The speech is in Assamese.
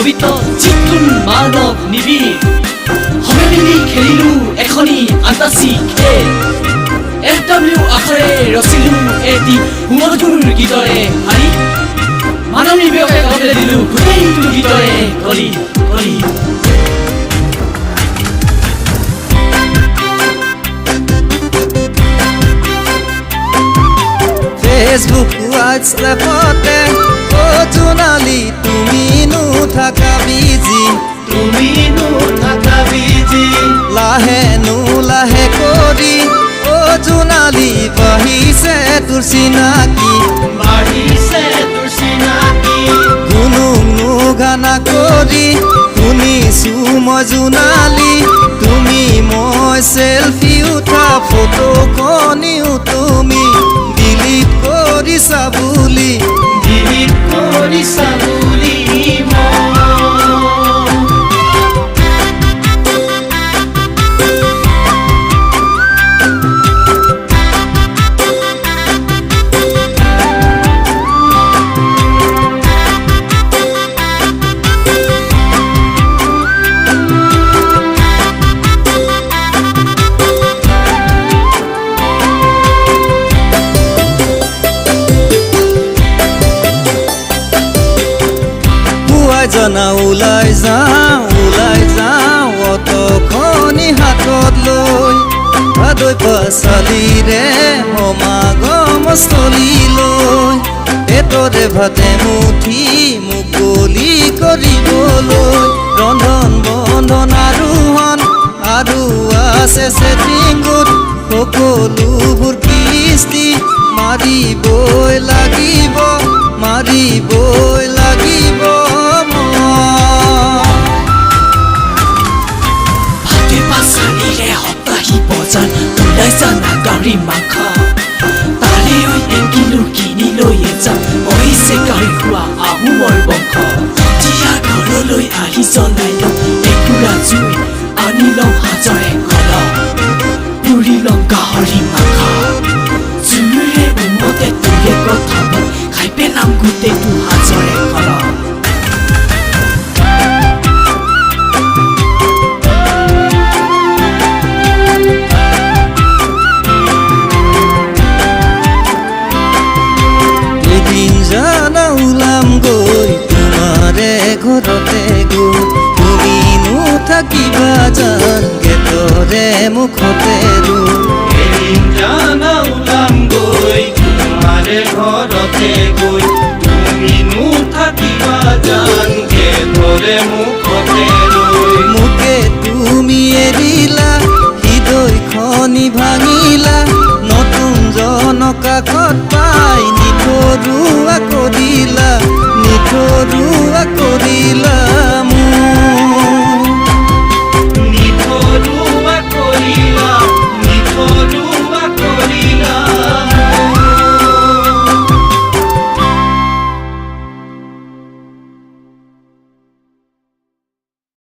লবিত যিটোন মানৱ নিবিড় সবে মিলি খেলিলো এখনি আন্তাচি খেল FW আখৰে ৰচিলো এটি সুমধুৰ গীতৰে হাৰি মানৱী বিয়কে গাবলৈ দিলো গোটেইটো গীতৰে কলি কলি Facebook WhatsAppতে ও জোনালী তুমি নুথাকা বিজি লাহে লাহে কৰি ও জোনালী বাঢ়িছে তোৰ চিনাকি গুনুগুনু গানা কৰি শুনিছো মই জোনালী তুমি মই চেলফি উঠা ফটো কনিও তুমি ডিলিট কৰিছা বুলি জনা ওলাই যাওঁ অতখনি হাতত লৈ ভাদৈ পাচালিৰে সমাগমস্থলী লৈ পেটৰে ভাতে মুঠি মুকলি কৰিবলৈ ৰন্ধন বন্ধন আৰোহণ আৰু আছে ছেটিংত সকলোবোৰ কিস্তি মাৰিবই লাগিব গাড়ী মাংস তাৰেও একিলো কিনি লৈ যাম অহিছে গাড়ী খোৱা আহোমৰ বংশ জিয়া ঘৰলৈ আহি জ্বলাই লওঁ একুৰা জুই আনি লওঁ হাজৰে কল পুৰি লওঁ গাহৰি মাংস জুইৰে উমতে তুলে কথা খাই পেলাম গোটেইটো হাজৰে কল ঘৰতে গৈ তুমি নুথাকিবা জান গেটৰে মুখতে এদিন জানা ওলাম গৈ তোমাৰে ঘৰতে গৈ তুমি নুথাকিবা জান গেটৰে মুখতে মোকে তুমি এৰিলা হৃদয়খনি ভাঙিলা